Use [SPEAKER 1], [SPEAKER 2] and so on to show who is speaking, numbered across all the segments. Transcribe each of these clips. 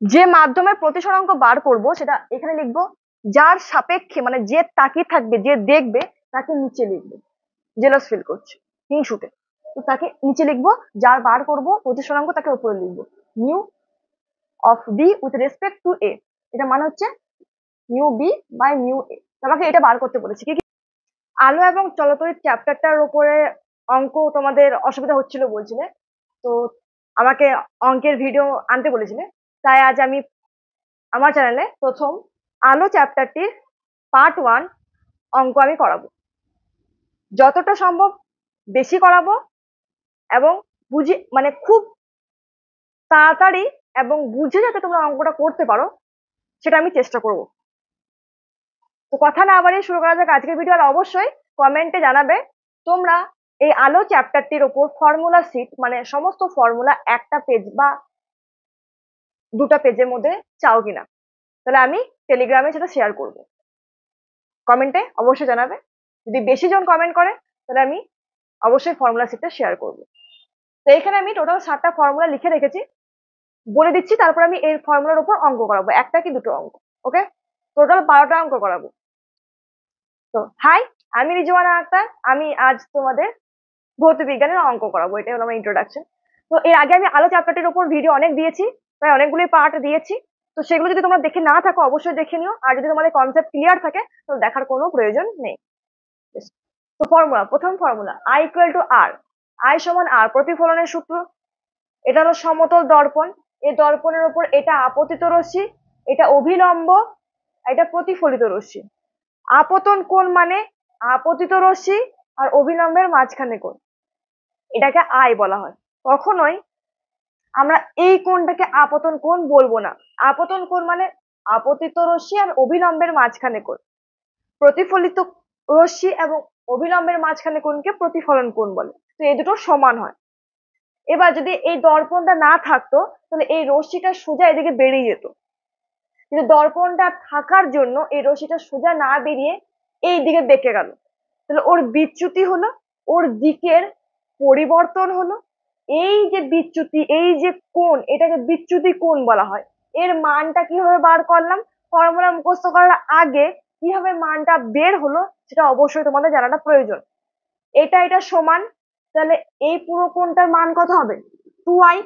[SPEAKER 1] যে মাধ্যমে প্রতিসরাঙ্ক বার করব সেটা এখানে লিখবো, যার সাপেক্ষে মানে যে তাকিয়ে থাকবে, যে দেখবে তাকে নিচে লিখবো। জেলাস ফিল করছে, হিংসুটে, তো তাকে নিচে লিখবো, যার বার করব প্রতিসরাঙ্ক তাকে উপরে লিখবো। Mu of B with respect to A, এটা মানে হচ্ছে mu B by mu A. আমাকে এটা বার করতে বলেছে। কি আলো এবং চলতরিৎ চ্যাপ্টারটার উপরে অঙ্ক তোমাদের অসুবিধা হচ্ছিল বলছিলে, তো আমাকে অঙ্কের ভিডিও আনতে বলেছিলে, তাই আজ আমি আমার চ্যানেলে প্রথম আলো চ্যাপ্টারটির পার্ট 1 অঙ্ক আমি করাবো। যতটা সম্ভব বেশি করাবো এবং বুঝে মানে খুব তাড়াতাড়ি এবং বুঝে যাতে তোমরা অঙ্কটা করতে পারো সেটা আমি চেষ্টা করব। তো কথা না বাড়িয়ে শুরু করা যাক আজকের ভিডিও। আর অবশ্যই কমেন্টে জানাবে তোমরা এই আলো চ্যাপ্টারটির ওপর ফর্মুলা শিট মানে সমস্ত ফর্মুলা একটা পেজ বা দুটা পেজের মধ্যে চাও কিনা, তাহলে আমি টেলিগ্রামে সেটা শেয়ার করব। কমেন্টে অবশ্যই জানাবে, যদি বেশি জন কমেন্ট করে তাহলে আমি অবশ্যই ফর্মুলা শিটটা শেয়ার করব। তো এখানে আমি টোটাল 7টা ফর্মুলা লিখে রেখেছি, বলে দিচ্ছি, তারপর আমি এই ফর্মুলার উপর অঙ্ক করাবো, একটা কি দুটো অঙ্ক। ওকে, টোটাল 12টা অঙ্ক করাবো। তো হাই, আমি রিজওয়ানা আক্তার, আমি আজ তোমাদের ভৌত বিজ্ঞানের অঙ্ক করাবো। এটা হলো আমার ইন্ট্রোডাকশন। তো এর আগে আমি আলো চ্যাপ্টারটির উপর ভিডিও অনেক দিয়েছি, প্রায় অনেকগুলি পার্ট দিয়েছি। তো সেগুলো যদি তোমরা দেখে না থাকো অবশ্যই দেখে নিও, আর যদি তোমাদের কনসেপ্ট ক্লিয়ার থাকে তো দেখার কোনো প্রয়োজন নেই। তো ফর্মুলা, প্রথম formula I equal to R, I সমান আর, প্রতিফলনের সূত্র। এটা হলো সমতল দর্পণ, এই দর্পণের উপর এটা আপতিত রশ্মি, এটা অভিলম্ব, এটা প্রতিফলিত রশ্মি। আপতন কোণ মানে আপতিত রশ্মি আর অভিলম্বের মাঝখানে কোণ, এটাকে আই বলা হয়। কখনোই আমরা এই কোণটাকে আপতন কোণ বলবো না। আপতন কোণ মানে আপতিত রশ্মি আর অভিলম্বের মাঝখানে কোণ। প্রতিফলিত রশ্মি এবং অভিলম্বের মাঝখানে কোণকে প্রতিফলন কোণ বলে। তো এই দুটো সমান হয়। এবার যদি এই দর্পণটা না থাকতো তাহলে এই রশ্মিটা সোজা এদিকে বেরিয়ে যেত, কিন্তু দর্পণটা থাকার জন্য এই রশ্মিটা সোজা না বেরিয়ে এই দিকে বেঁকে গেল, তাহলে ওর বিচ্যুতি হলো, ওর দিকের পরিবর্তন হলো। এই যে বিচ্যুতি, এই যে কোণ, এটাকে বিচ্যুতি কোণ বলা হয়। এর মানটা কিভাবে বার করলাম, ফর্মুলা মুখস্থ করার আগে কিভাবে মানটা বের হলো সেটা অবশ্যই তোমাদের জানাটা প্রয়োজন। এটা সমান, তাহলে এই পুরো কোণটার মান কত হবে, 2i।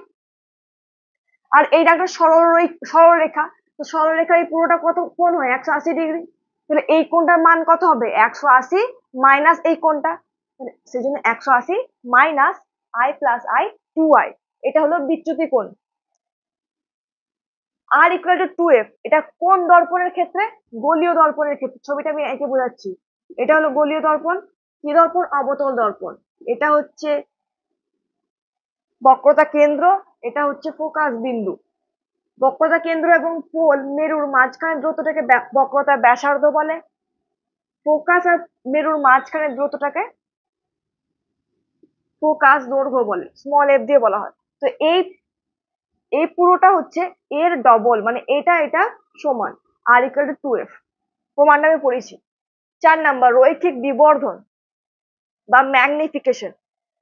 [SPEAKER 1] আর এইটা একটা সরলরেখা, তো সরলরেখার এই পুরোটা কত কোণ হয়, 180 ডিগ্রি। তাহলে এই কোণটার মান কত হবে, 180 মাইনাস এই কোণটা, সেই জন্য 180 minus i plus i 2i, এটা হলো বিচ্যুতি কোণ। আর ইকুয়াল টু 2f, এটা কোন দর্পণের ক্ষেত্রে, গোলীয় দর্পণের ক্ষেত্রে। ছবিটা আমি এঁকে বোঝাচ্ছি। এটা হলো গোলীয় দর্পণ। কি দর্পণ, অবতল দর্পণ। এটা হচ্ছে বক্রতা কেন্দ্র, এটা হচ্ছে ফোকাস বিন্দু। বক্রতা কেন্দ্র এবং পোল মেরুর মাঝখানে দূরত্বটাকে বক্রতা ব্যাসার্ধ বলে। ফোকাস আর মেরুর মাঝখানে দূরত্বটাকে ফোকাস দৈর্ঘ্য বলে, স্মল এফ দিয়ে বলা হয়। তো এই এই পুরোটা হচ্ছে এর ডবল, মানে এটা সমান আর ইকুয়াল টু 2f। প্রমাণটা আমি পড়েছি। 4 নাম্বার রৈখিক বিবর্ধন বা ম্যাগনিফিকেশন।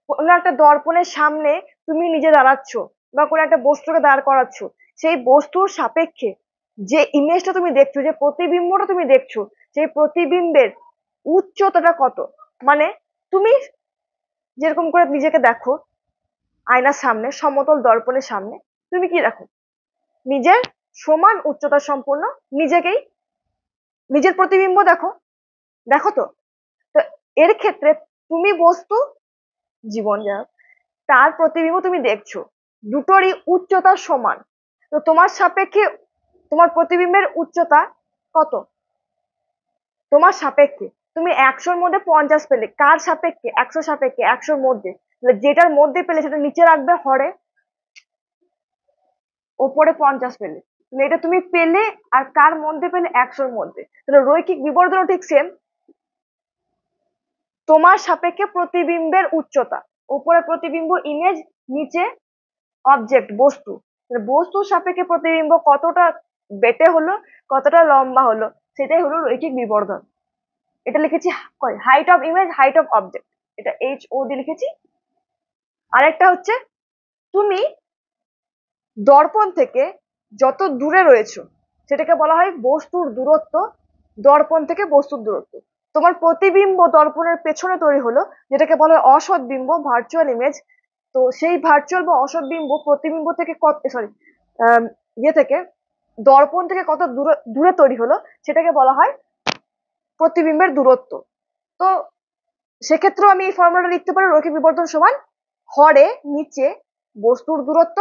[SPEAKER 1] কোনো একটা দর্পণের সামনে তুমি নিজে দাঁড়াচ্ছ বা কোনো একটা বস্তুকে দাঁড় করাচ্ছ, সেই বস্তুর সাপেক্ষে যে ইমেজটা তুমি দেখছো, যে প্রতিবিম্বটা তুমি দেখছো, সেই প্রতিবিম্বের উচ্চতাটা কত। মানে তুমি যেরকম করে নিজেকে দেখো আয়নার সামনে, সমতল দর্পণের সামনে, তুমি কি দেখো, নিজের সমান উচ্চতা সম্পন্ন নিজেকেই, নিজের প্রতিবিম্ব দেখো, দেখো তো। তো এর ক্ষেত্রে তুমি বস্তু, জীবন যা, তার প্রতিবিম্ব তুমি দেখছো, দুটোরই উচ্চতা সমান। তো তোমার সাপেক্ষে তোমার প্রতিবিম্বের উচ্চতা কত, তোমার সাপেক্ষে তুমি 100-র মধ্যে 50 পেলে, কার সাপেক্ষে, 100 সাপেক্ষে, 100-র মধ্যে, যেটার মধ্যে পেলে সেটা নিচে রাখবে হরে, ওপরে 50 পেলে, এটা তুমি পেলে, আর কার মধ্যে পেলে, 100-র মধ্যে। তাহলে রৈখিক বিবর্ধনও ঠিক সেম, তোমার সাপেক্ষে প্রতিবিম্বের উচ্চতা, উপরে প্রতিবিম্ব ইমেজ, নিচে অবজেক্ট বস্তু, বস্তুর সাপেক্ষে প্রতিবিম্ব কতটা বেটে হলো, কতটা লম্বা হলো, সেটাই হলো রৈখিক বিবর্ধন। এটা লিখেছি height of image, height of object, এটা HO দিয়ে লিখেছি। আরেকটা হচ্ছে তুমি দর্পণ থেকে যত দূরে রয়েছে সেটাকে বলা হয় বস্তুর দূরত্ব, দর্পণ থেকে বস্তুর দূরত্ব। তোমার প্রতিবিম্ব দর্পণের পেছনে তৈরি হলো, যেটাকে বলা হয় অসৎ বিম্ব, ভার্চুয়াল ইমেজ। তো সেই ভার্চুয়াল বা অসৎ বিম্ব প্রতিবিম্ব থেকে কত, সরি, থেকে দর্পণ থেকে কত দূরে দূরে তৈরি হলো সেটাকে বলা হয় প্রতিবিম্বের দূরত্ব। তো সেক্ষেত্রেও আমি এই ফর্মুলাটা লিখতে পারি, রৈখিক বিবর্ধন সমান হরে নিচে বস্তুর দূরত্ব,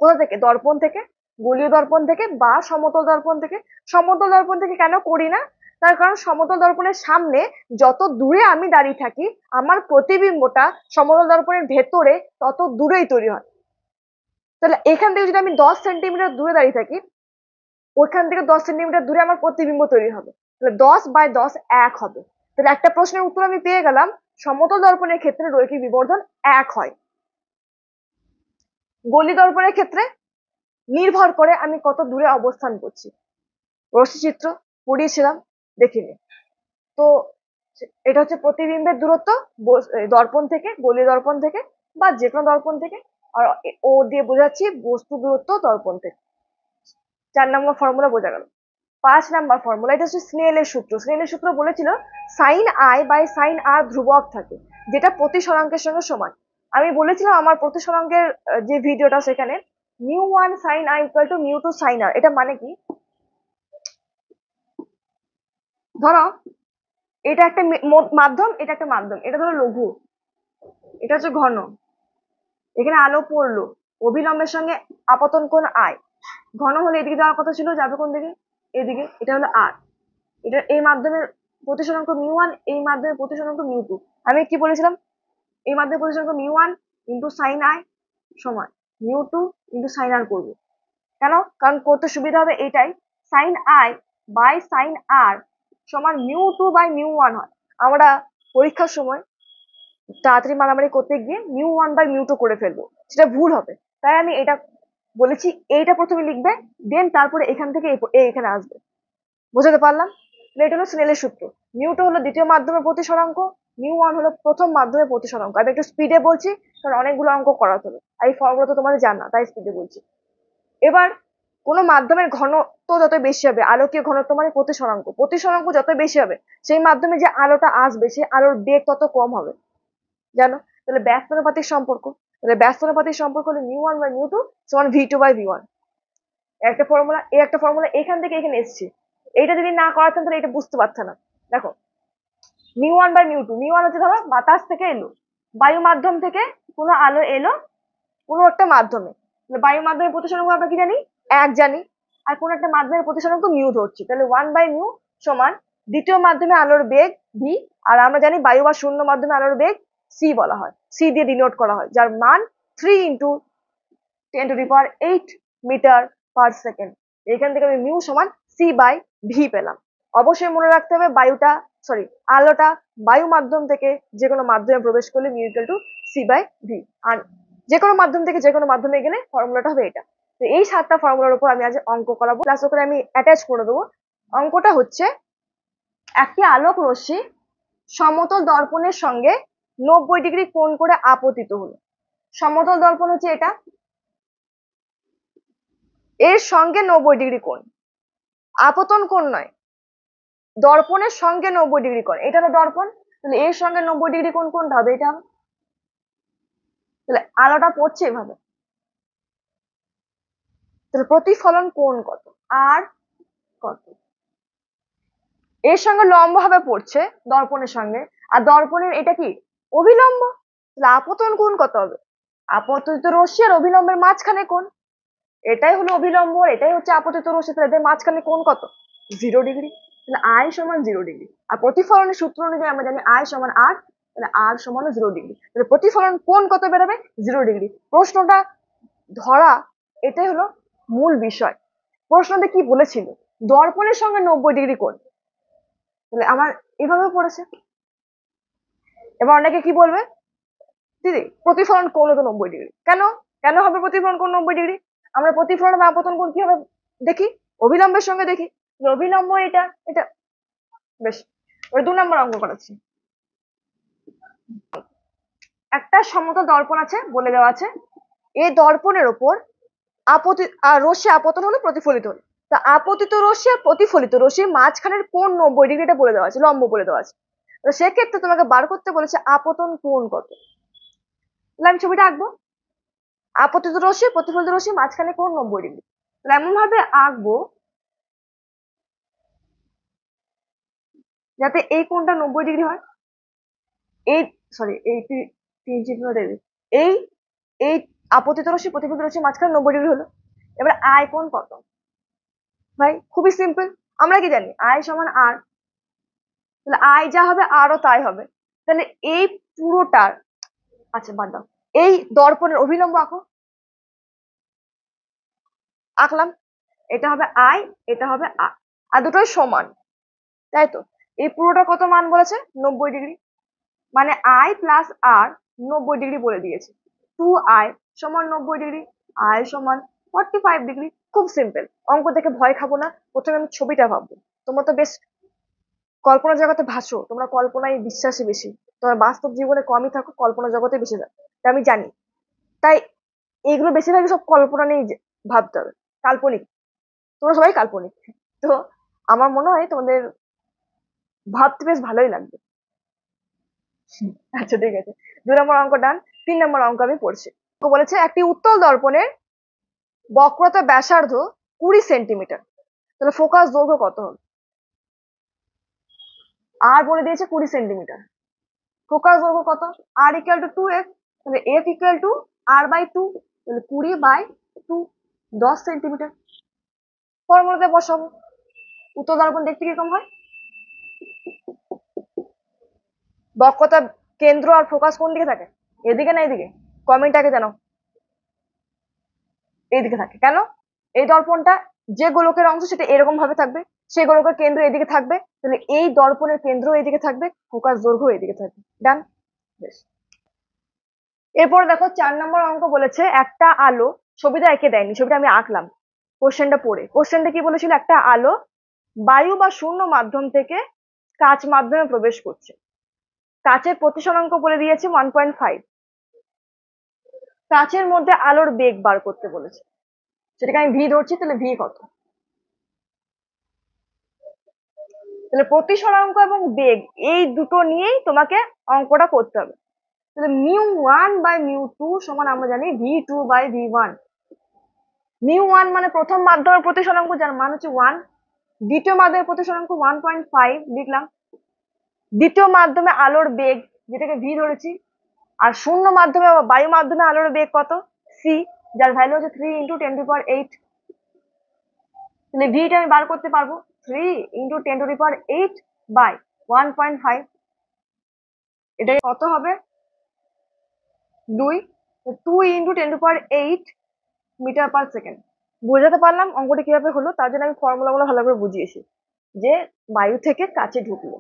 [SPEAKER 1] কোথা থেকে, দর্পণ থেকে, গোলীয় দর্পণ থেকে বা সমতল দর্পণ থেকে। সমতল দর্পণ থেকে কেন করি না, তার কারণ সমতল দর্পণের সামনে যত দূরে আমি দাঁড়িয়ে থাকি আমার প্রতিবিম্বটা সমতল দর্পণের ভেতরে তত দূরেই তৈরি হয়। তাহলে এখান থেকে যদি আমি 10 সেন্টিমিটার দূরে দাঁড়িয়ে থাকি, ওইখান থেকে 10 সেন্টিমিটার দূরে আমার প্রতিবিম্ব তৈরি হবে, তাহলে 10/10 1 হবে। তাহলে একটা প্রশ্নের উত্তর আমি পেয়ে গেলাম, সমতল দর্পণের ক্ষেত্রে রৈখিক বিবর্ধন 1 হয়। গলি দর্পণের ক্ষেত্রে নির্ভর করে আমি কত দূরে অবস্থান করছি। রশ্মিচিত্র পড়িয়েছিলাম, দেখিনি। তো এটা হচ্ছে প্রতিবিম্বের দূরত্ব দর্পণ থেকে, গলীয় দর্পণ থেকে বা যে কোনো দর্পণ থেকে, আর ও দিয়ে বোঝাচ্ছি বস্তু দূরত্ব দর্পণ থেকে। 4 নম্বর ফর্মুলা বোঝা গেল। 5 নাম্বার ফর্মুলা, এটা হচ্ছে স্নেলের সূত্র। স্নেলের সূত্র বলেছিল সাইন আই বাই সাইন আর ধ্রুবক থাকে, যেটা প্রতিসরাঙ্কের সঙ্গে সমান। আমি বলেছিলাম আমার প্রতিসরাঙ্কের যে ভিডিওটা, সেখানে μ1 sine i equal to μ2 sine r. এটা মানে কি, ধরো এটা একটা মাধ্যম, এটা একটা মাধ্যম, এটা ধরো লঘু, এটা হচ্ছে ঘন, এখানে আলো পড়লো, অভিলম্বের সঙ্গে আপতন কোণ আয়। ঘন হলে এদিকে যাওয়ার কথা ছিল, যাবে কোন দিকে, এদিকে, এটা হলো আর। এটা এই মাধ্যমের প্রতিসরাঙ্ক μ1, এই মাধ্যমের প্রতিসরাঙ্ক μ2। আমি কি বলেছিলাম, এই মাধ্যমের প্রতিসরাঙ্ক μ1 ইন্টু সাইন আই সমান μ2 ইন্টু সাইন আর করবো। কেন, কারণ করতে সুবিধা হবে এইটাই, sign I by sine R সমান μ2/μ1 হয়। আমরা পরীক্ষার সময় তাড়াতাড়ি মারামারি করতে গিয়ে μ1/μ2 করে ফেলবো, সেটা ভুল হবে। তাই আমি এটা বলেছি, এইটা প্রথমে লিখবে, দেন তারপরে এখান থেকে এখানে আসবে। বোঝাতে পারলাম? এটা হলো স্নেলের সূত্র। μ2 হলো দ্বিতীয় মাধ্যমের প্রতিসরাঙ্ক, μ1 হলো প্রথম মাধ্যমের প্রতিসরাঙ্ক। আমি একটু স্পিডে বলছি কারণ অনেকগুলো অঙ্ক করাতে হবে, আর এই ফর্মুলা তো তোমাদের জানা, তাই স্পিডে বলছি। এবার কোনো মাধ্যমের ঘনত্ব যত বেশি হবে, আলোকীয় ঘনত্ব মানে প্রতিসরাঙ্ক, প্রতিসরাঙ্ক যত বেশি হবে সেই মাধ্যমে যে আলোটা আসবে সেই আলোর বেগ তত কম হবে, জানো? তাহলে ব্যস্তানুপাতিক সম্পর্ক, তাহলে ব্যস্তানুপাতিক সম্পর্ক হলো μ1/μ2 সমান v2/v1। একটা ফর্মুলা, এই একটা ফর্মুলা এখান থেকে এখানে এসছে। এইটা যদি না করাতাম তাহলে এটা বুঝতে পারতাম না। দেখো μ1/μ2, μ1 হচ্ছে ধরো বাতাস থেকে এলো, বায়ু মাধ্যম থেকে কোনো আলো এলো কোনো একটা মাধ্যমে, বায়ু মাধ্যমের প্রতিসরাঙ্ক আমরা কি জানি, 1 জানি, আর কোন একটা মাধ্যমের প্রতিসরাঙ্ক মিউ ধরছি, তাহলে 1/μ সমান দ্বিতীয় মাধ্যমে আলোর বেগ ভি, আর আমরা জানি বায়ু বা শূন্য মাধ্যমে আলোর বেগ সি বলা হয়, সি দিয়ে ডিনোট করা হয়, যার মান 3 × 10⁸ মিটার পার সেকেন্ড। এখান থেকে আমি মিউ সমান c/ভি পেলাম। অবশ্যই মনে রাখতে হবে আলোটা বায়ু মাধ্যম থেকে যে কোনো মাধ্যমে প্রবেশ করলে মিউ ইকুয়াল টু c/ভি, আর যে কোনো মাধ্যম থেকে যে কোনো মাধ্যমে গেলে ফর্মুলাটা হবে এটা। তো এই 7টা ফর্মুলার উপর আমি আজ অঙ্ক করাবো, প্লাস ওখানে আমি অ্যাটাচ করে দেবো। অঙ্কটা হচ্ছে, একটি আলোক রশ্মি সমতল দর্পণের সঙ্গে 90° কোণ করে আপতিত হলো। সমতল দর্পণ হচ্ছে এটা, এর সঙ্গে 90° কোণ, আপতন কোণ নয়, দর্পণের সঙ্গে 90° কোণ, এটা হলো দর্পণ, তাহলে এর সঙ্গে 90° কোণ কোনটা হবে, এটা হবে। তাহলে আলোটা পড়ছে এভাবে, তাহলে প্রতিফলন কোণ কত, আর কত, এর সঙ্গে লম্ব ভাবে পড়ছে দর্পণের সঙ্গে, আর দর্পণের এটা কি অভিলম্ব, তাহলে আপতন কোণ কত হবে, আপতিত রশ্মি আর অভিলম্বের মাঝখানে কোণ, এটাই হলো অভিলম্ব, এটাই হচ্ছে আপতিত রশ্মি, তাহলে এদের মাঝখানে কোণ কত, 0°। তাহলে আই সমান 0°, আর প্রতিফলনের সূত্র অনুযায়ী আমরা জানি আই সমান আর, তাহলে আর সমান 0°। তাহলে প্রতিফলন কোণ কত বেরোবে, 0°। প্রশ্নটা ধরা, এটাই হলো মূল বিষয়। প্রশ্নতে কি বলেছিল, দর্পণের সঙ্গে 90° কোণ, তাহলে আমার এভাবে পড়েছে। এবার অনেকে কি বলবে, দিদি প্রতিফলন কোণ তো 90°, কেন কেন হবে প্রতিফলন কোণ 90°? আমরা প্রতিফলন বা আপতন কোণ কি হবে দেখি, অভিলম্বের সঙ্গে দেখি, অভিলম্ব এটা এটা। বেশ, ওই 2 নম্বর অঙ্ক করাচ্ছি। একটা সমতল দর্পণ আছে, বলে দেওয়া আছে, এই দর্পণের ওপর রশ্মি আপতন হলো প্রতিফলিত হলো। তা আপতিত রশ্মি আর প্রতিফলিত রশ্মির মাঝখানের কোণ 90 ডিগ্রিটা বলে দেওয়া আছে, লম্ব বলে দেওয়া আছে। তো সেক্ষেত্রে তোমাকে বার করতে বলেছে আপতন কোণ কত। তাহলে আমি ছবিটা আঁকবো। আপতিত রশ্মি প্রতিফলিত রশ্মি মাঝখানে কোণ 90 ডিগ্রি। তাহলে এমন ভাবে আঁকবো যাতে এই কোণটা 90 ডিগ্রি হয়। এই সরি এই তিন চিহ্ন দেবে। এই এই আপতিত রশ্মি প্রতিফলিত রশ্মি মাঝখানে 90 ডিগ্রি হলো। এবার আয় কোণ কত? ভাই খুবই সিম্পল, আমরা কি জানি আই সমান আর। তাহলে আই যা হবে আরও তাই হবে। তাহলে এই পুরোটার, আচ্ছা বাদ দাও, এই দর্পণের অভিলম্ব আঁকো। আঁকলাম, এটা হবে আই, এটা হবে আর, আর দুটোই সমান, তাই তো। এই পুরোটা কত মান বলেছে? 90 ডিগ্রি। মানে আই প্লাস আর 90 ডিগ্রি বলে দিয়েছে। 2i সমান 90 ডিগ্রি, আই সমান 45 ডিগ্রি। খুব সিম্পল, অঙ্ক দেখে ভয় খাবো না, প্রথমে আমি ছবিটা ভাববো। তোমরা তো বেশ কল্পনা জগতে ভাসো, তোমরা কল্পনায় বিশ্বাসী বেশি, তোমরা বাস্তব জীবনে কমই থাকো, কল্পনা জগতে বেশি থাকো, তা আমি জানি। তাই এইগুলো বেশিরভাগই সব কল্পনা নিয়ে ভাবতে হবে, কাল্পনিক। তোমরা সবাই কাল্পনিক। তো আমার মনে হয় তোমাদের ভাবতে বেশ ভালোই লাগবে। আচ্ছা ঠিক আছে, 2 নম্বর অঙ্ক ডান। 3 নম্বর অঙ্ক আমি পড়ছি। বলেছে একটি উত্তল দর্পণের বক্রতা ব্যাসার্ধ 20 সেন্টিমিটার, তাহলে ফোকাস দৈর্ঘ্য কত হবে? আর বলে দিয়েছে 20 সেন্টিমিটার, ফোকাস দৈর্ঘ্য কত? আর ইকুয়াল টু 2f, তাহলে f ইকুয়াল টু r/2, তাহলে 20/2, 10 সেন্টিমিটার। ফর্মুলাতে বসাবো। উত্তল দর্পণ দেখতে কিরকম হয়? বক্রতা কেন্দ্র আর ফোকাস কোন দিকে থাকে? এদিকে না এদিকে? কমেন্টটাকে জানাও। এইদিকে থাকে কেন? এই দর্পণটা যে গোলকের অংশ সেটা এরকম ভাবে থাকবে, সেই গোলকের কেন্দ্র এদিকে থাকবে, তাহলে এই দর্পণের কেন্দ্র এদিকে থাকবে, ফোকাস দৈর্ঘ্য এদিকে থাকবে। ডান। বেশ, এরপর দেখো 4 নম্বর অঙ্ক বলেছে একটা আলো, ছবিটা এঁকে দেয়নি, ছবিটা আমি আঁকলাম কোশ্চেনটা পড়ে। কোশ্চেনটা কি বলেছিল? একটা আলো বায়ু বা শূন্য মাধ্যম থেকে কাঁচ মাধ্যমে প্রবেশ করছে, কাঁচের প্রতিসরাঙ্ক বলে দিয়েছে 1.5। কাঁচের মধ্যে আলোর বেগ বার করতে বলেছে, সেটাকে আমি ভি ধরছি, তাহলে ভি কত? তাহলে প্রতিসরাঙ্ক এবং বেগ এই দুটো নিয়েই তোমাকে অঙ্কটা করতে হবে। তাহলে μ1/μ2 সমান আমরা জানি v2/v1। μ1 মানে প্রথম মাধ্যমের প্রতিসরাঙ্ক, যার মান হচ্ছে 1। দ্বিতীয় মাধ্যমের প্রতিসরাঙ্ক 1.5 লিখলাম। দ্বিতীয় মাধ্যমে আলোর বেগ, যেটাকে ভি ধরেছি। আর শূন্য মাধ্যমে বা বায়ু মাধ্যমে আলোর বেগ কত? সি, যার ভ্যালু হচ্ছে 3 × 10⁸। তাহলে ভিটা আমি বার করতে পারবো 3 × 10⁸/1.5। এটা কত হবে? 2। 2 × 10⁸ মিটার পার সেকেন্ড। বোঝাতে পারলাম অঙ্কটা কিভাবে হলো? তার জন্য আমি ফর্মুলাগুলো ভালো করে বুঝিয়েছি, যে বায়ু থেকে কাছে ঢুকলো।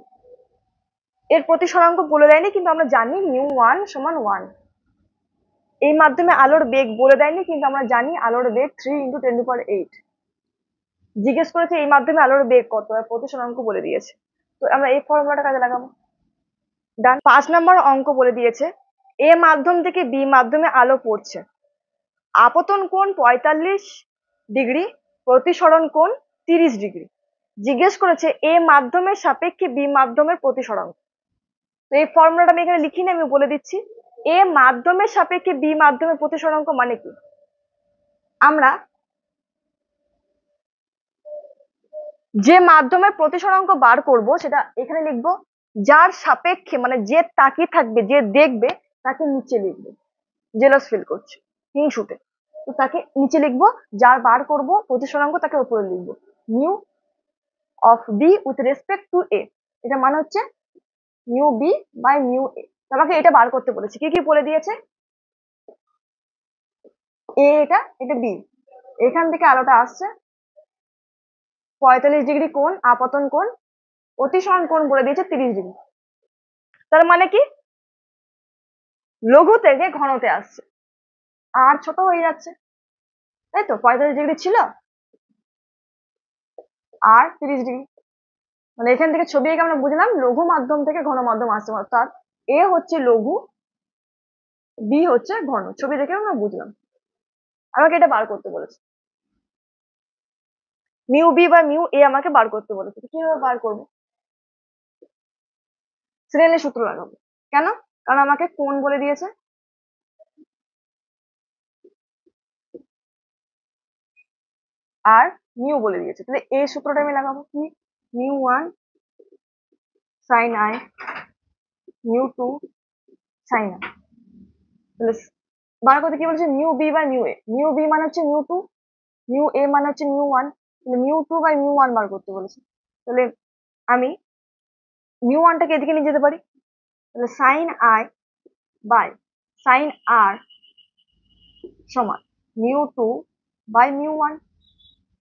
[SPEAKER 1] এর প্রতিসরাঙ্ক বলে দেয়নি, কিন্তু আমরা জানি μ1 সমান 1। এই মাধ্যমে আলোর বেগ বলে দেয়নি, কিন্তু আমরা জানি আলোর বেগ 3 × 10⁸। জিজ্ঞেস করেছে এই মাধ্যমে আলোর বেগ কত, আর প্রতিসরাঙ্ক বলে দিয়েছে। তো আমরা এই ফর্মুলাটা কাজে লাগাবো। ডান। 5 নম্বর অঙ্ক বলে দিয়েছে এ মাধ্যম থেকে বি মাধ্যমে আলো পড়ছে, আপতন কোণ 45 ডিগ্রি, প্রতিসরণ কোণ 30 ডিগ্রি। জিজ্ঞেস করেছে এ মাধ্যমের সাপেক্ষে বি মাধ্যমের প্রতিসরাঙ্ক। তো এই ফর্মুলাটা আমি এখানে লিখিনি, আমি বলে দিচ্ছি। এ মাধ্যমের সাপেক্ষে বি মাধ্যমের প্রতিসরাঙ্ক মানে কি? আমরা যে মাধ্যমের প্রতিসরাঙ্ক বার করব সেটা এখানে লিখবো, যার সাপেক্ষে মানে যে তাকিয়ে থাকবে, যে দেখবে, তাকে নিচে লিখবো। জেলাস ফিল করছে, হিংসুটে, তো তাকে নিচে লিখবো। যার বার করব প্রতিসরাঙ্ক তাকে উপরে লিখবো। Mu of B with respect to A, এটা মানে হচ্ছে mu B by mu A. আমাকে এটা বার করতে বলেছে। কি কি বলে দিয়েছে? এ, এটা বি, এখান থেকে আলোটা আসছে, 45 ডিগ্রি কোণ আপতন কোণ, অতিসরণ কোণ বলে দিয়েছে 30 ডিগ্রি। তার মানে কি? লঘু থেকে ঘনতে আসছে, আর ছোট হয়ে যাচ্ছে, তাই তো। 45 ডিগ্রি ছিল, আর 30 ডিগ্রি। মানে এখান থেকে ছবি এঁকে আমরা বুঝলাম লঘু মাধ্যম থেকে ঘন মাধ্যম আসছে, অর্থাৎ এ হচ্ছে লঘু, বি হচ্ছে ঘন। ছবি দেখে আমরা বুঝলাম। আমাকে এটা বার করতে বলেছে, মিউ বি বা মিউ এ আমাকে বার করতে বলেছে। কিভাবে বার করবো? স্নেলের সূত্র লাগাবো। কেন? কারণ আমাকে কোণ বলে দিয়েছে, আর মিউ বলে দিয়েছে, তাহলে এই সূত্রটা আমি লাগাবো। কি? Mu one sine i, mu two sine i. তাহলে বার করতে কি বলছে? Mu B by mu A. Mu B মানে হচ্ছে মিউ টু, মিউ এ মানে হচ্ছে মিউ ওয়ান, তাহলে mu two by mu one বার করতে বলেছে। তাহলে আমি মিউ ওয়ানটাকে এদিকে নিয়ে যেতে পারি, তাহলে sine I by sine R সমান mu two by mu one.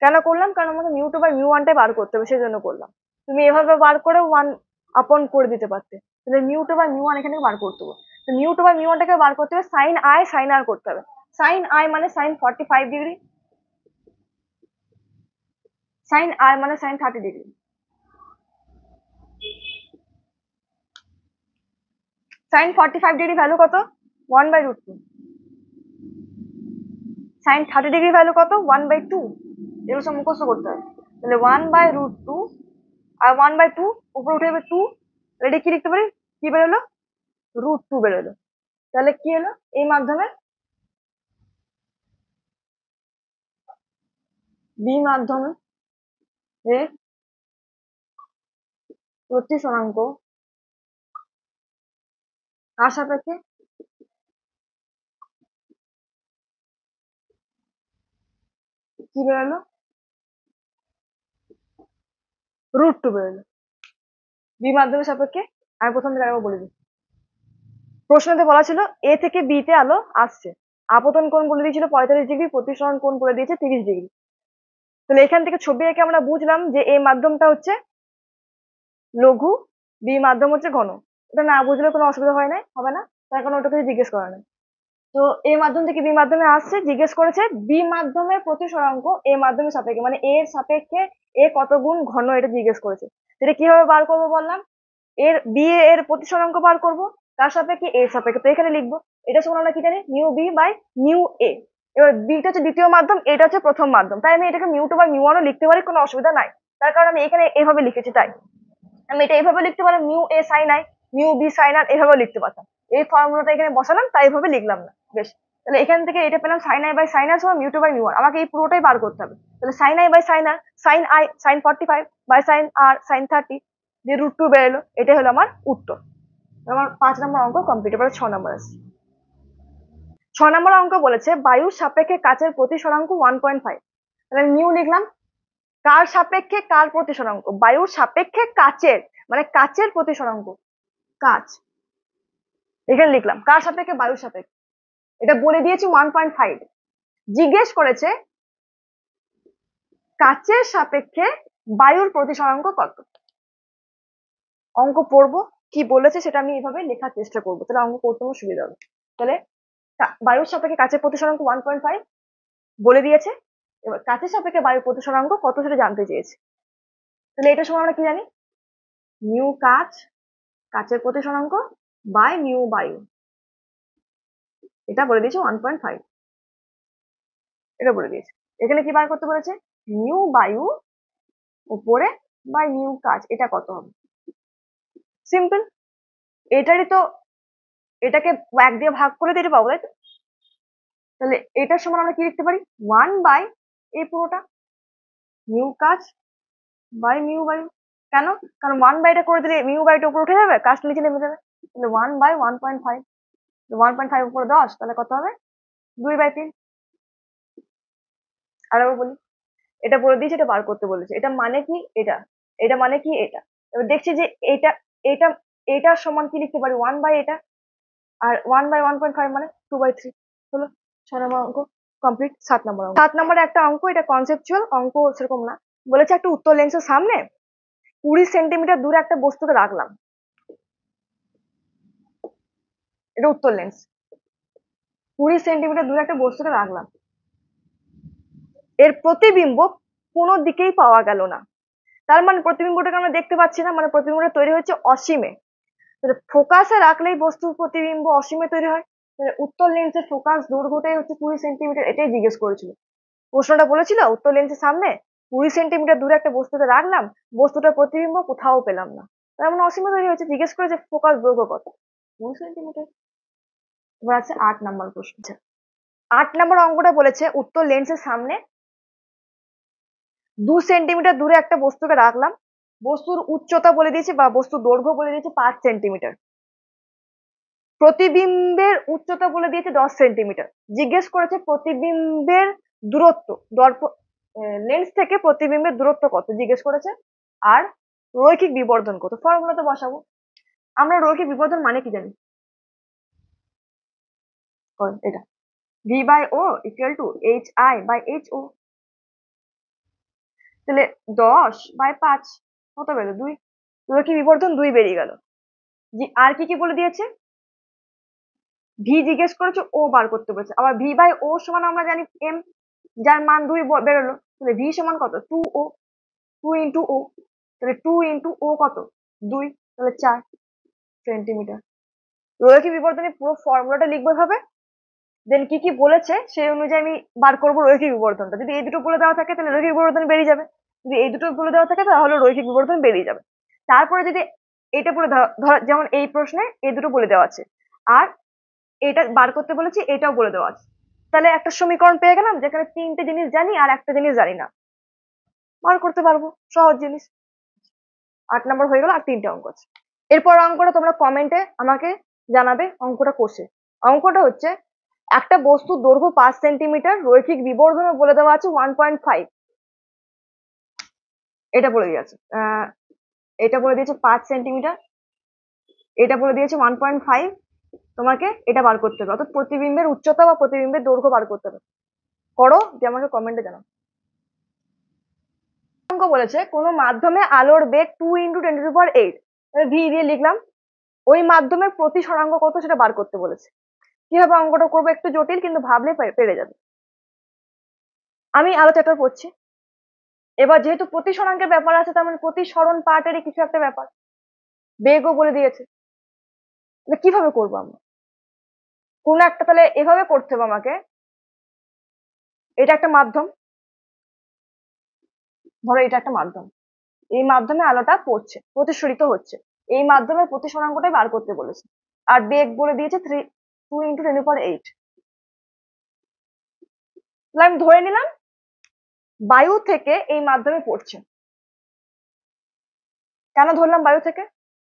[SPEAKER 1] কেন করলাম? কারণ আমাকে মিউ টু বাই মিউ ওয়ানটাই বার করতে হবে, সেই জন্য করলাম। তুমি এভাবে বার করে ওয়ান আপন করে দিতে পারতে, তাহলে mu two by mu one এখানে বার করতে হবে। তো মিউ টু বাই মিউ ওয়ানটাকে বার করতে হবে, সাইন আই সাইন আর করতে হবে। সাইন আই মানে সাইন 45 ডিগ্রি, সাইন আর মানে sine 30 degree. Sine 45 degree value কত? 1/√2। সাইন 30 ডিগ্রি ভ্যালু কত? 1/2। এগুলো সব মুখস্থ করতে হবে। তাহলে 1/√2 আর 1/2 উপরে উঠে যাবে 2, এটা কি লিখতে পারি? কি বেরোলো? √2 বেরোলো। তাহলে কি হলো? এই মাধ্যমে বি মাধ্যমে এর প্রতিসরাঙ্ক কার সাপেক্ষে? কি বেরোলো? √2 বেরোলো বি মাধ্যমের সাপেক্ষে। আমি প্রথম থেকে আরেকবার বলে দিই। প্রশ্নতে বলা ছিল এ থেকে বি তে আলো আসছে, আপতন কোণ বলে দিয়েছিল 45 ডিগ্রি, প্রতিসরণ কোণ বলে দিয়েছে 30 ডিগ্রি। তাহলে এখান থেকে ছবি এঁকে আমরা বুঝলাম যে এই মাধ্যমটা হচ্ছে লঘু, বি মাধ্যম হচ্ছে ঘন। এটা না বুঝলে কোনো অসুবিধা হয় না, হবে না, তার কারণ ওটা কিছু জিজ্ঞেস করা নেই। তো এ মাধ্যম থেকে বি মাধ্যমে আসছে, জিজ্ঞেস করেছে বি মাধ্যমের প্রতিসরাঙ্ক এ মাধ্যমের সাপেক্ষে, মানে এর সাপেক্ষে এ কত গুণ ঘন, এটা জিজ্ঞেস করেছে। সেটা কিভাবে বার করবো বললাম? এর বি এর প্রতিসরাঙ্ক বার করব, তার সাপেক্ষে এর সাপেক্ষে, তো এখানে লিখবো এটা সমান আমরা কি জানি? Mu B by mu A. এবার বিটা হচ্ছে দ্বিতীয় মাধ্যম, এটা হচ্ছে প্রথম মাধ্যম, তাই আমি এটাকে মিউ টু বাই মিউ ওয়ানও লিখতে পারি, কোনো অসুবিধা নাই। তার কারণ আমি এখানে এভাবে লিখেছি, তাই আমি এটা এভাবে লিখতে পারি, mu A sine i, mu B sine r, এভাবে লিখতে পারতাম। এই ফর্মুলাটা এখানে বসালাম, তাই এভাবে লিখলাম না। বেশ, তাহলে এখান থেকে এটা পেলাম sine I by sine R সমান mu two by mu one. আমাকে এই পুরোটাই বার করতে হবে। তাহলে sine I by sine R, sine I sine 45 বাই সাইন আর সাইন 30 দিয়ে √2 বেরোলো। এটাই হলো আমার উত্তর। আমার 5 নম্বর অঙ্ক কমপ্লিট। এবার 6 নম্বর আসছে। 6 নম্বর অঙ্ক বলেছে বায়ুর সাপেক্ষে কাচের প্রতিসরাঙ্ক 1.5। তাহলে মিউ লিখলাম, কার সাপেক্ষে কার প্রতিসরাঙ্ক? বায়ুর সাপেক্ষে কাচের, মানে কাচের প্রতিসরাঙ্ক, কাচ। এখানে লিখলাম কার সাপেক্ষে? বায়ুর সাপেক্ষে। এটা বলে দিয়েছি 1.5। জিজ্ঞেস করেছে কাচের সাপেক্ষে বায়ুর প্রতিসরাঙ্ক কত। অঙ্ক পড়বো, কি বলেছে সেটা আমি এইভাবে লেখার চেষ্টা করবো, তাহলে অঙ্ক করতে আমার সুবিধা হবে। তাহলে বায়ুর সাপেক্ষে কাচের প্রতিসরাঙ্ক 1.5 বলে দিয়েছে, এবার কাচের সাপেক্ষে বায়ুর প্রতিসরাঙ্ক কত সেটা জানতে চেয়েছে। তাহলে এটা সময় আমরা কি জানি? মিউ কাচ, কাচের প্রতিসরাঙ্ক, বাই মিউ বায়ু। এটা বলে দিয়েছে 1.5, এটা বলে দিয়েছে। এখানে কি বার করতে বলেছে? মিউ বায়ু উপরে বাই মিউ কাচ, এটা কত হবে? সিম্পল, এটারই তো, এটাকে 1 দিয়ে ভাগ করে দিতে পাবো, তাই তো? তাহলে এটার সমান আমরা কি লিখতে পারি? 1 বাই এই পুরোটা মিউ কাচ বাই মিউ বায়ু। কেন? কারণ 1 বাইটা করে দিলে মিউ বাইটা উপরে উঠে যাবে, কাজটা নিচে নেমে যাবে। তাহলে 1 বাই 1.5, 1.5 উপরে 10, তাহলে কত হবে? 2/3। আর আবার বলি, এটা বলে দিয়েছে, এটা বার করতে বলেছে, এটা মানে কি? এটা, এটা মানে কি? এটা। এবার দেখছি যে এটা, এটা, এটার সমান কি লিখতে পারি? 1 বাই এটা, আর 1 বাই 1.5 মানে 2/3 হলো। 6 নম্বর অঙ্ক কমপ্লিট। 7 নম্বর অঙ্ক। 7 নম্বরে একটা অঙ্ক, এটা কনসেপচুয়াল অঙ্ক, সেরকম না। বলেছে একটা উত্তর লেন্সের সামনে 20 সেন্টিমিটার দূরে একটা বস্তুকে রাখলাম, এটা উত্তর লেন্স। 20 সেন্টিমিটার দূরে একটা বস্তুকে রাখলাম, এর প্রতিবিম্ব কোনো দিকেই পাওয়া গেল না। তার মানে প্রতিবিম্বটাকে আমরা দেখতে পাচ্ছি না, মানে প্রতিবিম্বটা তৈরি হচ্ছে অসীমে। ফোকাসে রাখলেই বস্তুর প্রতিবিম্ব অসীমে তৈরি হয়, উত্তর লেন্সের ফোকাস দৈর্ঘ্যটাই হচ্ছে 20 সেন্টিমিটার, এটাই জিজ্ঞেস করেছিল। প্রশ্নটা বলেছিল উত্তর লেন্সের সামনে 20 সেন্টিমিটার দূরে একটা বস্তুতে রাখলাম, বস্তুটার প্রতিবিম্ব কোথাও পেলাম না, তার মানে অসীম তৈরি হয়েছে। জিজ্ঞেস করেছে ফোকাস দৈর্ঘ্য কত, 20 সেন্টিমিটার। এবার আছে 8 নম্বর প্রশ্ন। 8 নম্বর অঙ্কটা বলেছে উত্তর লেন্সের সামনে 2 সেন্টিমিটার দূরে একটা বস্তুকে রাখলাম, বস্তুর উচ্চতা বলে দিয়েছে বা বস্তুর দৈর্ঘ্য বলে দিয়েছে 5 সেন্টিমিটার, প্রতিবিম্বের উচ্চতা বলে দিয়েছে 10 সেন্টিমিটার। জিজ্ঞেস করেছে প্রতিবিম্বের দূরত্ব, লেন্স থেকে প্রতিবিম্বের দূরত্ব কত জিজ্ঞেস করেছে, আর রৈখিক বিবর্ধন কত। ফর্মুলাতে বসাবো। আমরা রৈখিক বিবর্ধন মানে কি জানি, এটা v/o = hi/ho। তাহলে 10/5 কত পেলো, 2। রৈখিক বিবর্ধন 2 বেরিয়ে গেল। আর কি কি বলে দিয়েছে, ভি জিজ্ঞেস করেছে, ও বার করতে বলেছে। আবার v/o সমান আমরা জানি m, যার মান 2 বেরোলো। তাহলে ভি সমান কত, 2o, 2 ইন্টু ও। তাহলে 2 ইন্টু ও কত, 2, তাহলে 4 সেন্টিমিটার। রৈখিক বিবর্ধনের পুরো ফর্মুলাটা লিখবো এভাবে, দেন কি কি বলেছে সেই অনুযায়ী আমি বার করবো রৈখিক বিবর্ধনটা। যদি এই দুটো বলে দেওয়া থাকে তাহলে রৈখিক বিবর্ধন বেরিয়ে যাবে, যদি এই দুটো বলে দেওয়া থাকে তাহলে রৈখিক বিবর্ধন বেরিয়ে যাবে। তারপরে যদি এটা বলে ধর, যেমন এই প্রশ্নে এই দুটো বলে দেওয়া আছে, আর এটা বার করতে বলেছি এটাও বলে দেওয়া আছে, তাহলে একটা সমীকরণ পেয়ে গেলাম যেখানে 3টে জিনিস জানি আর একটা জিনিস জানি না, বার করতে পারবো, সহজ জিনিস। 8 নম্বর হয়ে গেল, আর 3টে অঙ্ক আছে। এরপর অঙ্কটা তোমরা কমেন্টে আমাকে জানাবে অঙ্কটা কোষে। অঙ্কটা হচ্ছে একটা বস্তুর দৈর্ঘ্য 5 সেন্টিমিটার, রৈখিক বিবর্ধন বলে দেওয়া আছে 1.5, এটা বলে দিয়েছে। এটা বলে দিয়েছে 5 সেন্টিমিটার, এটা বলে দিয়েছে 1.5। তোমাকে এটা বার করতে হবে, অর্থাৎ প্রতিবিম্বের উচ্চতা বা প্রতিবিম্বের দৈর্ঘ্য বার করতে হবে। করো, যে আমাকে কমেন্টে জানাও। অঙ্ক বলেছে কোনো মাধ্যমে আলোর বেগ 2 × 10⁸, ভি দিয়ে লিখলাম। ওই মাধ্যমের প্রতি সরাঙ্ক কত সেটা বার করতে বলেছে। কিভাবে অঙ্কটা করবো একটু জটিল, কিন্তু ভাবলে পেরে যাবে। আমি আলো চ্যাপ্টার পড়ছি। এবার যেহেতু প্রতি সরাঙ্কের ব্যাপার আছে, তার মানে প্রতি সরণ পার্টেরই কিছু একটা ব্যাপার, বেগও বলে দিয়েছে। কিভাবে করবো আমরা, কোন একটা, তাহলে এভাবে করতে হবে আমাকে। এটা একটা মাধ্যম, ধরো এটা একটা মাধ্যম, এই মাধ্যমে আলোটা পড়ছে, প্রতিসরিত হচ্ছে, এই মাধ্যমের প্রতি সরাঙ্কটাই বার করতে বলেছে, আর বেগ বলে দিয়েছে 2 × 10⁸। আমি ধরে নিলাম বায়ু থেকে এই মাধ্যমে পড়ছে। কেন ধরলাম বায়ু থেকে,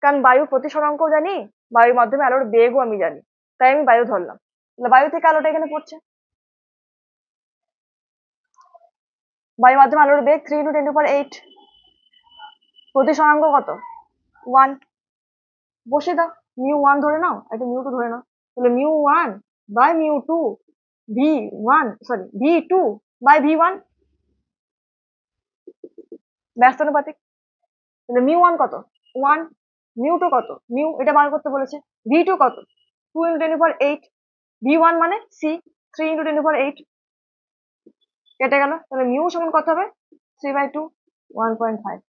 [SPEAKER 1] কারণ বায়ু প্রতি সরাঙ্কও জানি, বায়ুর মাধ্যমে আলোর বেগও আমি জানি, তাই আমি বায়ু ধরলাম। বায়ু থেকে আলোটা এখানে পড়ছে, বায়ু মাধ্যমে আলোর বেগ 3 × 10⁸। প্রতি সরাঙ্ক কত, 1। বসে দাও, μ1 ধরে নাও, একটা μ2 ধরে নাও। তাহলে μ1/μ2 v2/v1, ব্যস্তানুপাতিক। তাহলে μ1 কত, 1, μ2 কত, এটা বার করতে বলেছে। v2 কত, 2 × 10⁸। v1 মানে c, 3 × 10⁸। কেটে গেল, তাহলে μ সমান কত হবে, 3/2, 1.5।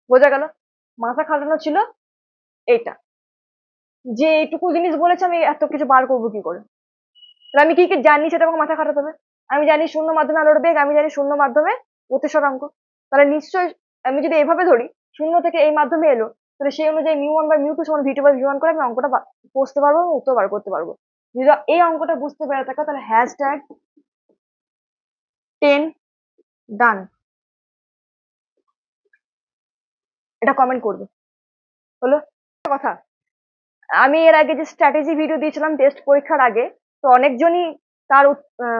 [SPEAKER 1] বোঝা গেল, মাথা খাটানো ছিল এইটা, যে এইটুকু জিনিস বলেছে আমি এত কিছু বার করবো কি করে। তাহলে আমি কি কি জানি সেটা আমাকে মাথা খাটাতে হবে। আমি জানি শূন্য মাধ্যমে আলোর বেগ, আমি জানি শূন্য মাধ্যমে প্রতি সরাঙ্ক, তাহলে নিশ্চয়ই আমি যদি এভাবে ধরি শূন্য থেকে এই মাধ্যমে এলো, তাহলে সেই অনুযায়ী μ1/μ2 সমান v2/v1 করে আমি অঙ্কটা বসতে পারবো এবং উত্তর বার করতে পারবো। যদি এই অঙ্কটা বুঝতে পেরে থাকো তাহলে #10 ডান, এটা কমেন্ট করবে। হলো কথা। আমি এর আগে যে স্ট্র্যাটেজি ভিডিও দিয়েছিলাম টেস্ট পরীক্ষার আগে, তো অনেকজনই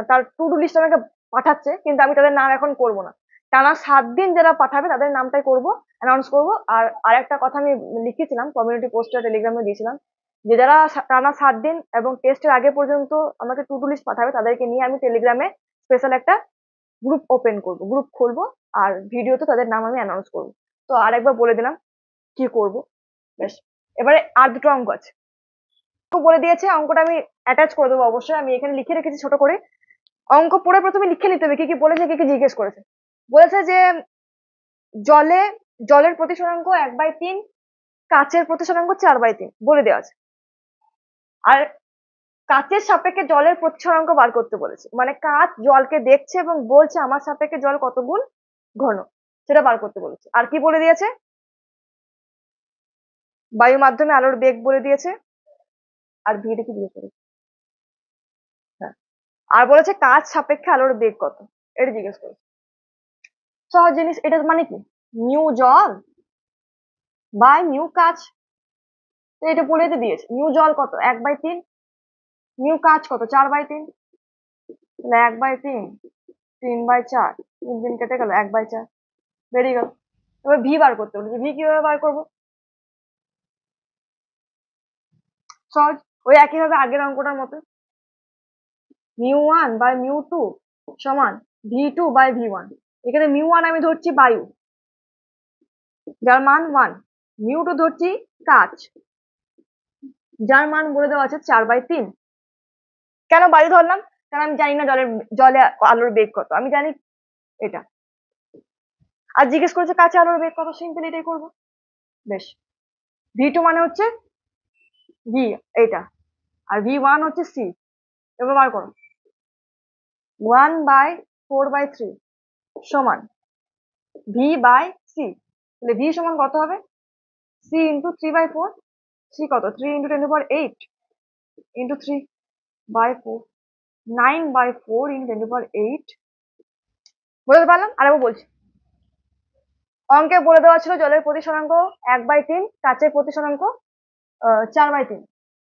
[SPEAKER 1] তার টু ডু লিস্ট আমাকে পাঠাচ্ছে, কিন্তু আমি তাদের নাম এখন করব না। টানা 7 দিন যারা পাঠাবে তাদের নামটাই করব, অ্যানাউন্স করব। আর আরেকটা কথা আমি লিখেছিলাম কমিউনিটি পোস্টে, টেলিগ্রামে দিয়েছিলাম, যে যারা টানা 7 দিন এবং টেস্টের আগে পর্যন্ত আমাকে টু ডু লিস্ট পাঠাবে তাদেরকে নিয়ে আমি টেলিগ্রামে স্পেশাল একটা গ্রুপ ওপেন করব, গ্রুপ খুলবো, আর ভিডিওতে তাদের নাম আমি অ্যানাউন্স করব। তো আরেকবার বলে দিলাম কি করব। বেশ, এবারে আর দুটো অঙ্ক আছে, বলে দিয়েছে অঙ্কটা আমি অ্যাটাচ করে দেবো অবশ্যই, আমি এখানে লিখে রেখেছি ছোট করে। অঙ্ক পড়ে প্রথমে লিখে নিতে হবে কি কি বলেছে, কি কি জিজ্ঞেস করেছে। বলেছে যে জলের প্রতি সরাঙ্ক 1/3, কাচের প্রতি সরাঙ্ক 4/3 বলে দেওয়া আছে। আর কাচের সাপেক্ষে জলের প্রতিসরাঙ্ক বার করতে বলেছে, মানে কাচ জলকে দেখছে এবং বলছে আমার সাপেক্ষে জল কত গুণ ঘন, সেটা বার করতে বলেছে। আর কি বলে দিয়েছে? বায়ু মাধ্যমে আলোর বেগ বলে দিয়েছে। আর ভিটা কি জিজ্ঞেস করেছে? হ্যাঁ, আর বলেছে কাচ সাপেক্ষে আলোর বেগ কত, এটা জিজ্ঞেস করেছে। সহজ জিনিস, এটা মানে কি মিউ জল বাই মিউ কাচ, এটা বলে দিয়েছে। মিউ জল কত 1/3, মিউ কাচ কত 4/3, তাহলে 1/3 3/4, 3 কেটে গেল 1/4 বেরিয়ে গেল। এবার ভি বার করতে বলেছে, ভি কিভাবে বার করবো? সহজ, ওই একইভাবে আগের অঙ্কটার মতো, μ1 বাই μ2 সমান v2 বাই v1। এখানে μ1 আমি ধরছি বায়ু, যার মান 1, μ2 ধরছি কাচ, যার মান বলে দেওয়া আছে 4/3। কেন বায়ু ধরলাম? কারণ আমি জানি না জলে আলোর বেগ কত, আমি জানি এটা। আর জিজ্ঞেস করেছে কাছে আলোর বেগ কত, সিম্পল এটাই করবো। বেশ, v2 মানে হচ্ছে ভি এইটা, আর v1 হচ্ছে সি। এবার বার করো, 1/4/3 সমান ভি বাই সি। তাহলে ভি সমান কত হবে? C into 3/4। সি কত? 3 ইন্টু 10⁸ ইন্টু 3/4, 9/4 ইন্টু 10⁸। বলতে পারলাম? আরেকবার বলছি, অঙ্কে বলে দেওয়া ছিল জলের প্রতিসরাঙ্ক 1/3, কাচের প্রতিসরাঙ্ক 4/3।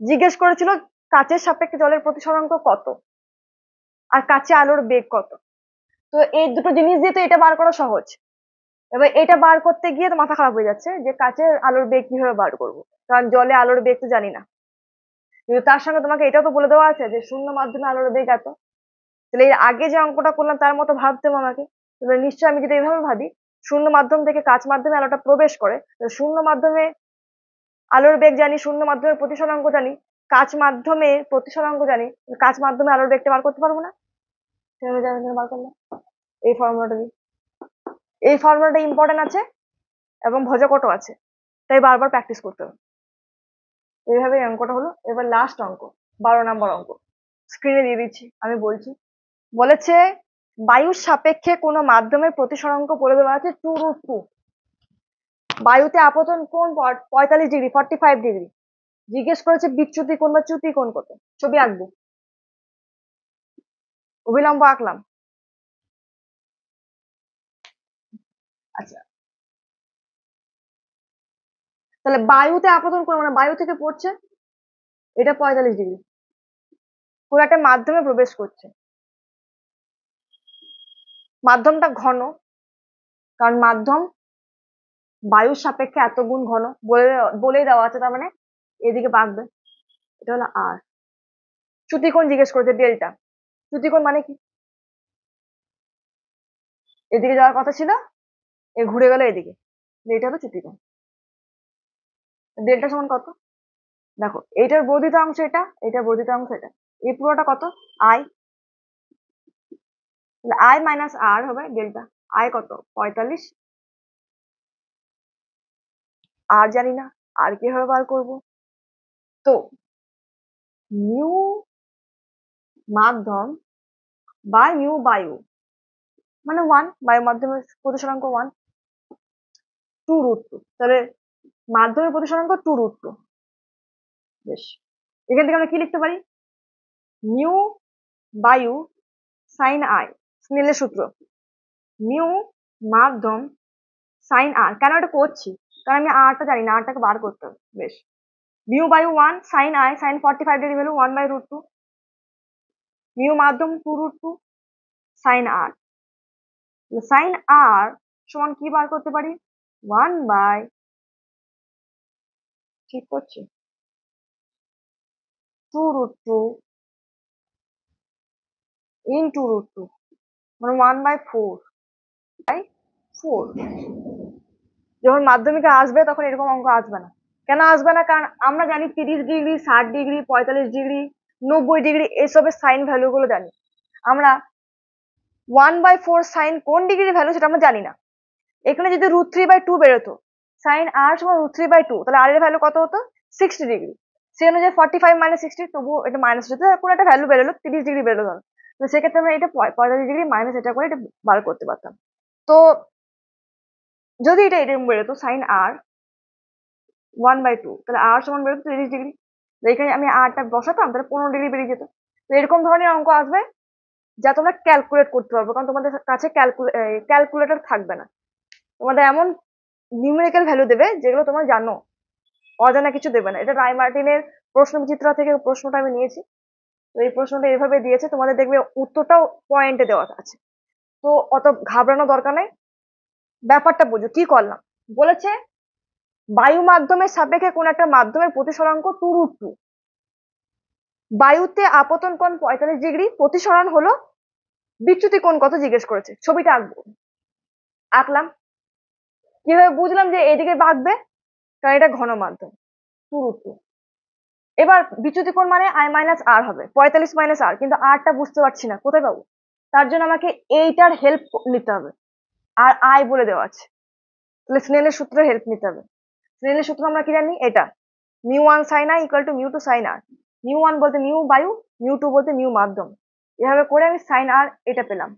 [SPEAKER 1] জিজ্ঞেস করেছিল কাচের সাপেক্ষে জলের প্রতিসরাঙ্ক কত আর কাচে আলোর বেগ কত। তো এই দুটো জিনিস দিয়ে তো এটা বার করা সহজ। এবার এটা বার করতে গিয়ে তো মাথা খারাপ হয়ে যাচ্ছে যে কাচের আলোর বেগ কিভাবে বার করবো, কারণ জলে আলোর বেগ তো জানি না। কিন্তু তার সঙ্গে তোমাকে এটাও তো বলে দেওয়া আছে যে শূন্য মাধ্যমে আলোর বেগ এত। তাহলে এর আগে যে অঙ্কটা করলাম তার মতো ভাবতে হবে আমাকে। তাহলে নিশ্চয়ই আমি যদি এইভাবে ভাবি, শূন্য মাধ্যম থেকে কাচ মাধ্যমে আলোটা প্রবেশ করে, শূন্য মাধ্যমে আলোর বেগ জানি, শূন্য মাধ্যমে প্রতিসরাঙ্ক জানি, কাচ মাধ্যমে প্রতিসরাঙ্ক জানি, কাচ মাধ্যমে আলোর বেগটা বার করতে পারবো না? বার করলাম এই ফর্মুলাটা দিয়ে। এই ফর্মুলাটা ইম্পর্টেন্ট আছে এবং ভজকটও আছে, তাই বারবার প্র্যাকটিস করতে হবে। এইভাবে অঙ্কটা হলো। এবার লাস্ট অঙ্ক, 12 নম্বর অঙ্ক, স্ক্রিনে দিয়ে দিচ্ছি, আমি বলছি। বলেছে বায়ুর সাপেক্ষে কোনো মাধ্যমের প্রতিসরাঙ্ক বলে দেওয়া আছে 2√2। বায়ুতে আপতন কোণ 45 ডিগ্রি, 45 ডিগ্রি। জিজ্ঞেস করেছে বিচ্যুতি কোণ বা চ্যুতি কোণ কত। ছবি আঁকবো, অভিলম্ব আঁকলাম। আচ্ছা, তাহলে বায়ুতে আপতন কোণ মানে বায়ু থেকে পড়ছে, এটা 45 ডিগ্রি, পুরো একটা মাধ্যমে প্রবেশ করছে। মাধ্যমটা ঘন, কারণ মাধ্যম বায়ুর সাপেক্ষে এত গুণ ঘন বলেই দেওয়া আছে, তার মানে এদিকে বাঁকবে। এটা হলো আর। চ্যুতিকোণ জিজ্ঞেস করেছে ডেল্টা। চ্যুতিকোণ মানে কি? এদিকে যাওয়ার কথা ছিল, এ ঘুরে গেল এদিকে, এটা হলো চ্যুতিকোণ। ডেল্টা সমান কত? দেখো, এইটার বর্ধিত অংশ এটা, এটার বর্ধিত অংশ এটা, এই পুরোটা কত? আই। আই মাইনাস আর হবে ডেল্টা। আই কত? 45। আর জানি না, আর কিভাবে বার করবো? তো মিউ মাধ্যম বাই মিউ বায়ু মানে 1, বায়ু মাধ্যমের প্রতিসরাঙ্ক 1, 2√2। তাহলে মাধ্যমের প্রতিসরাঙ্ক 2√2। বেশ, এখান থেকে আমরা কি লিখতে পারি? মিউ বায়ু সাইন আই, স্নেলের সূত্র, মিউ মাধ্যম সাইন আর। কেন এটা করছি? কারণ আমি আরটা জানি না, আরটাকে বার করতে হবে। বেশ, মিউ বায়ু 1 sine I, sine 45 degree value 1/√2, mu মাধ্যম 2√2 সাইন আর। সাইন আর সমান কি বার করতে পারি? 1 বাই, ঠিক করছি, 2√2 ইন্টু √2 মানে 1/4/4। যখন মাধ্যমিকে আসবে তখন এরকম অঙ্ক আসবে না। কেন আসবে না? কারণ আমরা জানি 30 ডিগ্রি, 60 ডিগ্রি, 45 ডিগ্রি, 90 ডিগ্রি এসবের সাইন ভ্যালু গুলো জানি আমরা। 1/4 সাইন কোন ডিগ্রি ভ্যালু সেটা আমরা জানি না। এখানে যদি √3/2 বেরোতো, সাইন আর সমান √3/2, তাহলে আর এর ভ্যালু কত হতো? 60 ডিগ্রি। সেই অনুযায়ী 45 - 60, তবু এটা মাইনাস হচ্ছে, কোনো একটা ভ্যালু বেরোলো, 30 ডিগ্রি বেরোলো ধরো, তো সেক্ষেত্রে আমরা এটা 45 ডিগ্রি মাইনাস এটা করে এটা বার করতে পারতাম। তো যদি এটা এরকম বেরোতো সাইন আর 1/2, তাহলে আর সমান বেরোতো 30 ডিগ্রি। এখানে আমি আরটা বসাতাম, তাহলে 15 ডিগ্রি বেরিয়ে যেত। তো এরকম ধরনের অঙ্ক আসবে যা তোমরা ক্যালকুলেট করতে পারবে, কারণ তোমাদের কাছে ক্যালকুলেটর থাকবে না। তোমাদের এমন নিউমেরিক্যাল ভ্যালু দেবে যেগুলো তোমরা জানো, অজানা কিছু দেবে না। এটা রায় মার্টিনের প্রশ্নবিচিত্রা থেকে প্রশ্নটা আমি নিয়েছি। তো এই প্রশ্নটা এভাবে দিয়েছে, তোমাদের দেখবে উত্তরটাও পয়েন্টে দেওয়া আছে। তো অত ঘাবড়ানো দরকার নাই, ব্যাপারটা বুঝো কি করলাম। বলেছে বায়ু মাধ্যমের সাপেক্ষে কোন একটা মাধ্যমের প্রতিসরাঙ্ক 2√2, বায়ুতে আপতন কোণ 45 ডিগ্রি, প্রতিসরণ হলো, বিচ্যুতি কোণ কত জিজ্ঞেস করেছে। ছবিটা আঁকবো, আঁকলাম। কিভাবে বুঝলাম যে এদিকে বাঁকবে, কারণ এটা ঘন মাধ্যম 2√2। এবার বিচ্যুতি কোণ মানে আই মাইনাস আর হবে, 45 মাইনাস আর, কিন্তু আরটা বুঝতে পারছি না, কোথায় পাবো? তার জন্য আমাকে এইটার হেল্প নিতে হবে, আর আই বলে দেওয়া আছে, তাহলে স্নেলের সূত্রে হেল্প নিতে হবে। স্নেলের সূত্র আমরা কি জানি, এটা μ1 sin i equal to μ2 sin r। μ1 বলতে মিউ বায়ু, μ2 বলতে মিউ মাধ্যম। এভাবে করে আমি সাইন আর এটা পেলাম।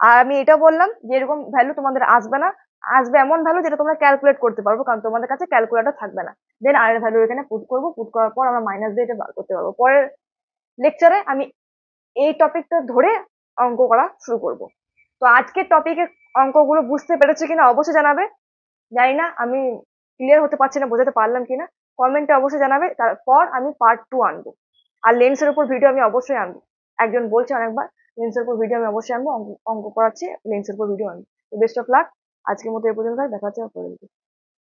[SPEAKER 1] আর আমি এটা বললাম যে এরকম ভ্যালু তোমাদের আসবে না, আসবে এমন ভ্যালু যেটা তোমরা ক্যালকুলেট করতে পারবো, কারণ তোমাদের কাছে ক্যালকুলেটর থাকবে না। দেন আর এর ভ্যালু এখানে পুট করবো, পুট করার পর আমরা মাইনাস দিয়ে এটা বার করতে পারবো। পরের লেকচারে আমি এই টপিকটা ধরে অঙ্ক করা শুরু করব। তো আজকের টপিকে অঙ্কগুলো বুঝতে পেরেছো কিনা অবশ্যই জানাবে। জানি না আমি ক্লিয়ার হতে পারছি না, বোঝাতে পারলাম কিনা, কমেন্টে অবশ্যই জানাবে। তারপর আমি পার্ট 2 আনবো। আর লেন্সের উপর ভিডিও আমি অবশ্যই আনবো, একজন বলছে অনেকবার লেন্সের উপর ভিডিও আমি অবশ্যই আনবো, অঙ্ক করাচ্ছি, লেন্সের উপর ভিডিও আনবো। তো বেস্ট অফ লাক, আজকের মতো এই পর্যন্ত, দেখা হচ্ছে পরে।